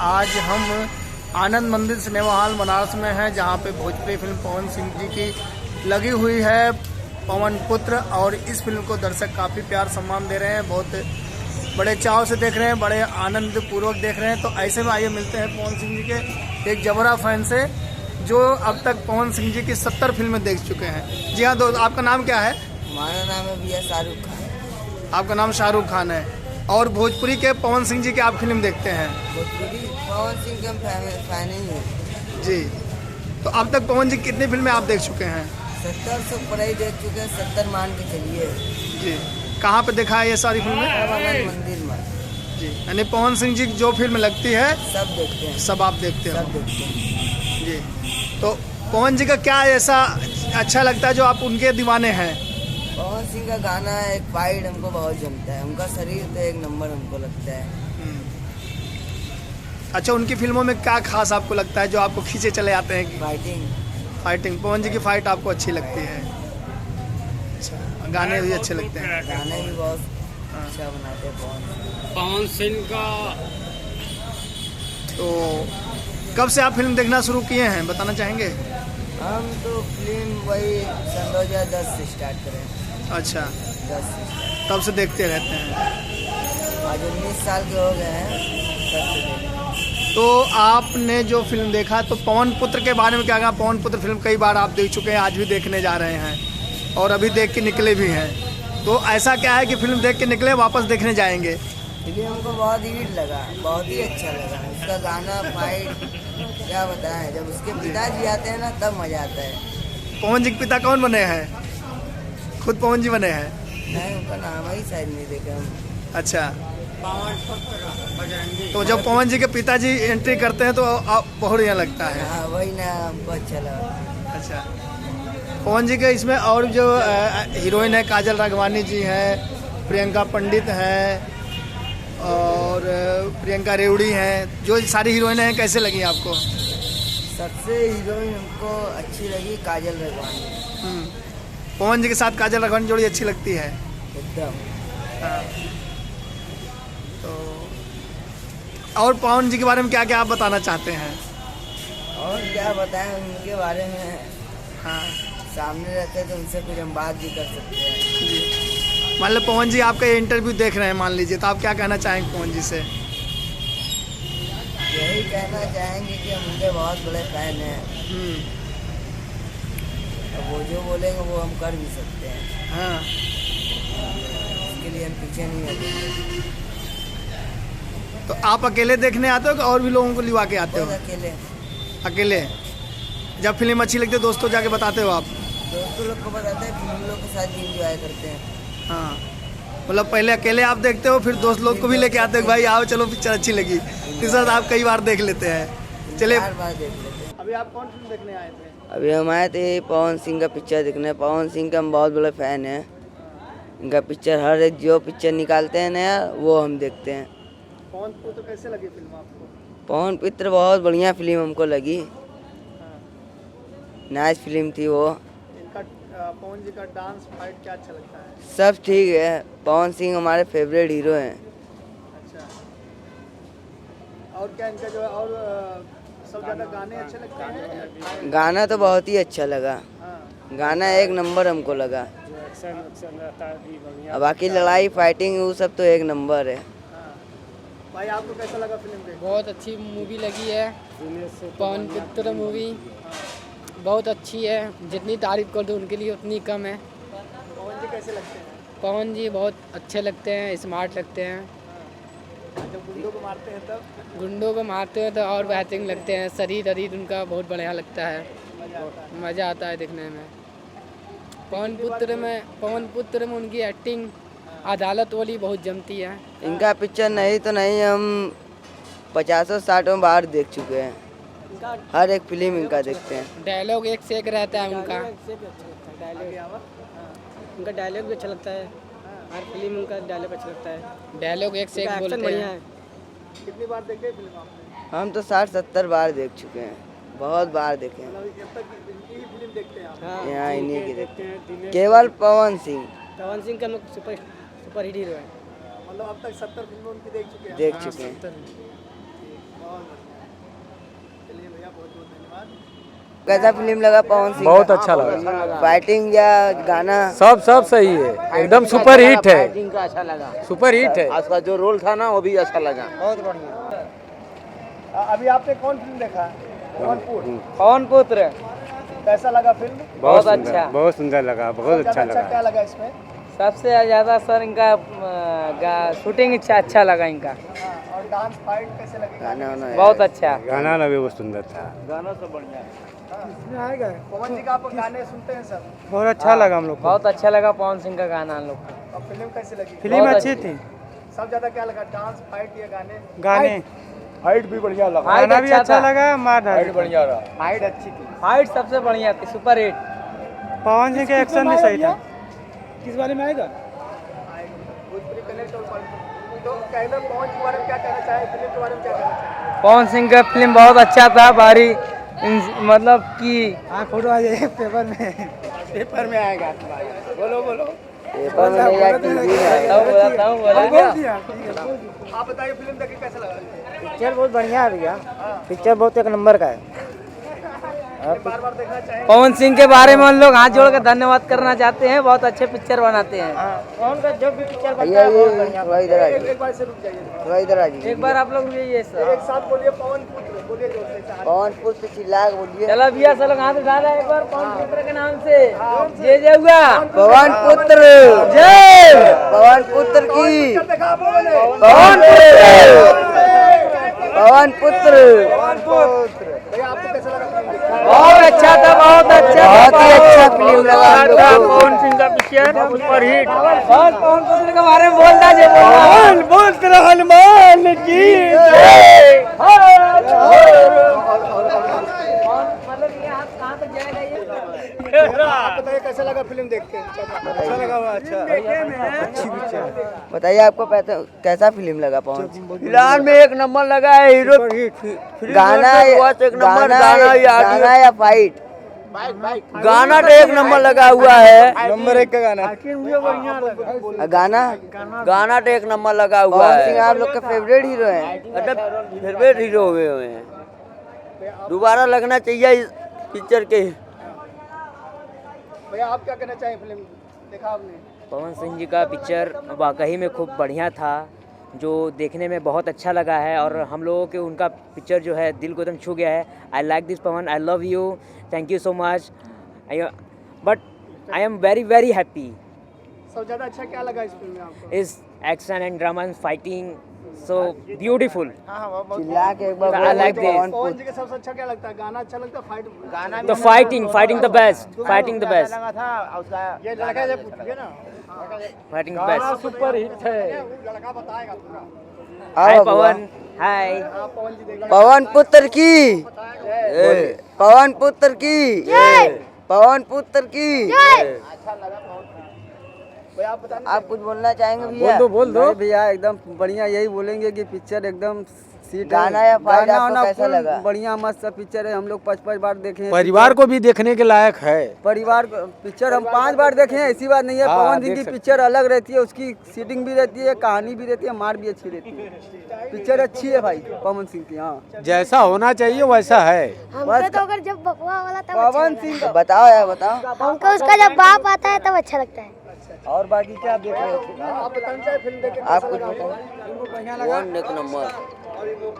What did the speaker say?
आज हम आनंद मंदिर सिनेमा हॉल बनारस में हैं, जहां पे भोजपुरी फिल्म पवन सिंह जी की लगी हुई है, पवन पुत्र। और इस फिल्म को दर्शक काफ़ी प्यार सम्मान दे रहे हैं, बहुत बड़े चाव से देख रहे हैं, बड़े आनंद पूर्वक देख रहे हैं। तो ऐसे में आइए मिलते हैं पवन सिंह जी के एक जबरा फैन से, जो अब तक पवन सिंह जी की 70 फिल्में देख चुके हैं। जी हाँ दोस्त, आपका नाम क्या है? हमारा नाम है भैया शाहरुख खान। आपका नाम शाहरुख खान है, और भोजपुरी के पवन सिंह जी की आप फिल्म देखते हैं? भोजपुरी पवन सिंह के हम फैन ही हैं जी। तो अब तक पवन जी कितनी फिल्में आप देख चुके हैं? 70 से ऊपर ही देख चुके हैं, 70 मान के चलिए। जी। कहाँ पे देखा है ये सारी फिल्में? आनंद मंदिर में। जी, यानी पवन सिंह जी की जो फिल्म लगती है सब देखते हैं, सब आप देखते हो? सब देखते हैं। जी। तो पवन जी का क्या ऐसा अच्छा लगता है जो आप उनके दीवाने हैं? पवन सिंह का गाना एक फाइट हमको बहुत जमता है, उनका शरीर तो एक नंबर हमको लगता है। अच्छा, उनकी फिल्मों में क्या खास आपको लगता है जो आपको खींचे चले आते हैं? फाइटिंग पवन जी की फाइट आपको अच्छी लगती है? अच्छा, गाने भी अच्छे लगते हैं? गाने भी बहुत अच्छा बनाते हैं पवन सिंह का। तो कब से आप फिल्म देखना शुरू किए हैं, बताना चाहेंगे? हम तो फिल्म वही सन 2010 से स्टार्ट करें। अच्छा, 10 से start। तब से देखते रहते हैं। आज 19 साल के हो गए हैं, तब से देख। तो आपने जो फिल्म देखा, तो पवन पुत्र के बारे में क्या कहा? पवन पुत्र फिल्म कई बार आप देख चुके हैं, आज भी देखने जा रहे हैं और अभी देख के निकले भी हैं। तो ऐसा क्या है कि फिल्म देख के निकले वापस देखने जाएंगे? फिल्म हमको बहुत हिट लगा, बहुत ही अच्छा लगा। उसका गाना फाइट क्या बताएं, जब उसके पिताजी आते हैं ना तब मजा आता है। पवन जी के पिता कौन बने हैं? खुद पवन जी बने हैं? नहीं, उनका नाम ही शायद नहीं देखा हम। अच्छा। पवन पुत्र बजरंगी। तो जब पवन जी के पिताजी एंट्री करते हैं तो आप बहुत बढ़िया लगता है? हाँ, वही ना हमको अच्छा लगा। अच्छा। पवन जी के इसमें और जो हीरोइन है, काजल राघवानी जी हैं, प्रियंका पंडित हैं और प्रियंका रेवड़ी हैं, जो सारी हीरोइनें हैं, कैसे लगी आपको? सबसे हीरोइन हमको अच्छी लगी काजल राघवानी। पवन जी के साथ काजल राघवानी जोड़ी अच्छी लगती है एकदम। हाँ। तो और पवन जी के बारे में क्या क्या आप बताना चाहते हैं? और क्या बताएं उनके बारे में, हाँ सामने रहते तो उनसे कुछ हम बात भी कर सकते हैं। जी। मान लो पवन जी आपका ये इंटरव्यू देख रहे हैं, मान लीजिए, तो आप क्या कहना चाहेंगे पवन जी से? यही कहना चाहेंगे कि हम उनके बहुत बड़े फैन हैं, अब वो जो बोलेंगे वो हम कर भी सकते हैं। हाँ। इसके लिए हम पीछे नहीं हटेंगे। तो आप अकेले देखने आते हो कि और भी लोगों को लिवा के आते हो? बहुत अकेले। अकेले? जब फिल्म अच्छी लगती है दोस्तों जाके बताते हो आप? दोस्तों लोग को बताते हैं, फिर लोग के साथ भी इंजॉय करते हैं। हाँ, मतलब पहले अकेले आप देखते हो, फिर दोस्त लोग को भी लेके आते हो, भाई आओ चलो पिक्चर अच्छी लगी, इस साथ आप कई बार देख लेते हैं। चलिए, 4 बार देख लेते हैं। अभी आप कौन फिल्म देखने आए थे? अभी हम आए थे पवन सिंह का पिक्चर देखने। पवन सिंह का हम बहुत बड़े फैन हैं, इनका पिक्चर हर एक जो पिक्चर निकालते हैं नया वो हम देखते हैं। पवन पुत्र कैसे लगी फिल्म आपको? पवन पुत्र बहुत बढ़िया फिल्म हमको लगी, हाँ। नाइस फिल्म थी वो। इनका पवन जी का डांस फाइट क्या अच्छा लगता है? सब ठीक है, पवन सिंह हमारे फेवरेट हीरो हैं। अच्छा। और क्या इनका जो है, और सब ज़्यादा गाने अच्छे लगते हैं? गाना तो बहुत ही अच्छा लगा, हाँ। गाना एक नंबर हमको लगा। जो एक्शन रहता है भी बढ़िया। और बाकी लड़ाई फाइटिंग वो सब तो एक नंबर है। हाँ। भाई आपको कैसा लगा फिल्म देख? बहुत अच्छी मूवी लगी है, पवन पुत्र मूवी बहुत अच्छी है। जितनी तारीफ कर दो उनके लिए उतनी कम है। पवन जी कैसे लगते हैं? पवन जी बहुत अच्छे लगते हैं, स्मार्ट लगते हैं। जब गुंडों को मारते हैं तब गुंडों को मारते हैं तो और बेहतरीन लगते हैं। शरीर उनका बहुत बढ़िया लगता है, मज़ा आता है देखने में। पवन पुत्र में उनकी एक्टिंग अदालत वाली बहुत जमती है। इनका पिक्चर नहीं तो नहीं, हम 50-60 बार देख चुके हैं, हर एक फिल्म इनका देखते हैं। डायलॉग एक से एक रहता है उनका। उनका डायलॉग भी अच्छा लगता है, हर फिल्म उनका डायलॉग अच्छा लगता है। डायलॉग एक से एक बोलते हैं। कितनी बार देखे फिल्म आपने? हम तो 60-70 बार देख चुके हैं, बहुत बार देखे हैं। मतलब जब तक इनकी ही फिल्म देखते हैं आप? हाँ, यहाँ इन्हीं की देखते हैं, केवल पवन सिंह। पवन सिंह का लोग सुपर हिट हीरो है। मतलब अब तक 70 फिल्में उनकी देख चुके हैं? देख चुके हैं। और चलिए भैया, बहुत बहुत धन्यवाद। कैसा फिल्म लगा पवन सिंह? बहुत अच्छा लगा। फाइटिंग या गाना? सब सही है, एकदम सुपर हिट है। फाइटिंग का अच्छा लगा, सुपर हिट है। उसका जो रोल था ना वो भी अच्छा लगा। बहुत बढ़िया। अभी आपने कौन फिल्म देखा? पवन पुत्र कैसा लगा फिल्म? बहुत अच्छा, बहुत सुंदर लगा, बहुत अच्छा लगा। क्या लगा इसमें? सबसे ज़्यादा सर इनका शूटिंग अच्छा लगा इनका। और डांस फाइट कैसे लगे? गाना वाना बहुत अच्छा। गाना भी बहुत सुंदर था। पवन जी का आप गाने सुनते हैं सर? बहुत अच्छा लगा हम लोग। बहुत अच्छा लगा पवन सिंह का गाना हम लोग को। और फिल्म कैसी लगी? फिल्म अच्छी थी। सब ज्यादा क्या लगा, डांस फाइट या गाने? गाने फाइट भी बढ़िया लगा। गाना भी अच्छा लगा, मार बढ़िया रहा, फाइट अच्छी थी। फाइट सबसे बढ़िया थी, सुपर हिट। पवन सिंह का एक्शन भी सही था। किस बारे में आएगा? भोजपुरी कनेक्ट और तो कहना, पवन के बारे में क्या कहना चाहे, फिल्म के बारे में क्या कहना चाहे? पवन सिंह का फिल्म बहुत अच्छा था, भारी मतलब कि फोटो आ जाए पेपर में आएगा। बोलो पेपर में नहीं आया, टीवी में आया। आप बताइए फिल्म देख के कैसा लगा? पिक्चर बहुत बढ़िया है भैया, पिक्चर बहुत एक नंबर का है। बार बार देखना चाहेंगे? पवन सिंह के बारे में हम लोग हाथ जोड़ कर धन्यवाद करना चाहते हैं, बहुत अच्छे पिक्चर बनाते हैं। पवन का जो भी पिक्चर बनता है बहुत बढ़िया। थोड़ा इधर आ जाइए, एक बार से रुक जाइए, थोड़ा इधर आ जाइए। एक बार आप लोग ये सर एक साथ बोलिए पवन पुत्र, बोलिए जोर से। पवन पुत्र चिल्ला के बोलिए। चलो भैया सब लोग हाथ उठा रहे हैं एक बार पवन पुत्र के नाम से। जय हुआ पवन पुत्र जय, पवन पुत्र की, देखा पवन है। पवन पुत्र, पवन पुत्र। भैया आपको कैसा लगा फिल्म? बहुत अच्छा था, बहुत अच्छा, बहुत ही अच्छा फिल्म लगा हम लोग को। पवन सिंह का पिक्चर सुपर हिट। बहुत पवन पुत्र के बारे में बोलना चाहिए। पुत्र हनुमान की मतलब ये हाथ कहाँ तक जाएगा ये? आप बताइए कैसा लगा फिल्म देख के? अच्छा लगा। अच्छी पिक्चर। बताइए आपको कैसा फिल्म लगा पवन सिंह? फिलहाल में एक नंबर लगा है हीरो। गाना गाना या फाइट? गाना तो एक नंबर लगा हुआ है। नंबर 1 का गाना। गाना गाना तो एक नंबर लगा हुआ पवन सिंह है। आप लोग का फेवरेट हीरो है? फेवरेट हीरो हुए हैं, दोबारा लगना चाहिए इस पिक्चर के। भैया आप क्या कहना चाहें, फिल्म देखा आपने? पवन सिंह जी का पिक्चर वाकई में खूब बढ़िया था, जो देखने में बहुत अच्छा लगा है और हम लोगों के उनका पिक्चर जो है दिल को एकदम छू गया है। I like this Pawan, I love you, thank you so much, but I am very very happy. सबसे ज्यादा अच्छा क्या लगा इस फिल्म में आपको? इस action and drama and fighting so beautiful. चिल्ला के एक बार I like this. पवन पवन पुत्र। जी का सबसे अच्छा क्या लगता है? गाना अच्छा लगता है, फाइट? गाना the fighting the best, fighting the best, ये लड़का जब पूछिए ना, fighting the best. Super hit है। लड़का बताएगा पूरा। हाय आओ पवन, हाय। आप पवन जी देख पवन पुत्र की, पवन पुत्र की, पवन पुत्र की। भैया आप बताइए। आप कुछ बोलना चाहेंगे भैया? बोल दो भैया एकदम बढ़िया, यही बोलेंगे कि पिक्चर एकदम सीट गाना या फाइट आपको कैसा लगा? बढ़िया मस्त पिक्चर है, हम लोग 5-5 बार देखे हैं। परिवार को भी देखने के लायक है। परिवार पिक्चर हम 5 बार देखे हैं, ऐसी बात नहीं है। पवन सिंह की पिक्चर अलग रहती है, उसकी सीटिंग भी रहती है, कहानी भी रहती है, मार भी अच्छी रहती है। पिक्चर अच्छी है भाई पवन सिंह की। हाँ जैसा होना चाहिए वैसा है। हमको तो अगर जब बकवा वाला तब अच्छा पवन लगता सिंह तो बताओ यार, बताओ। है। हमको उसका जब बाप आता है तब अच्छा लगता है। और बाकी क्या देख रहे थे? आप बताना चाहे फिल्म देख के आप कैसा कुछ लगा? बताओ। वन एक नंबर। और ये लोग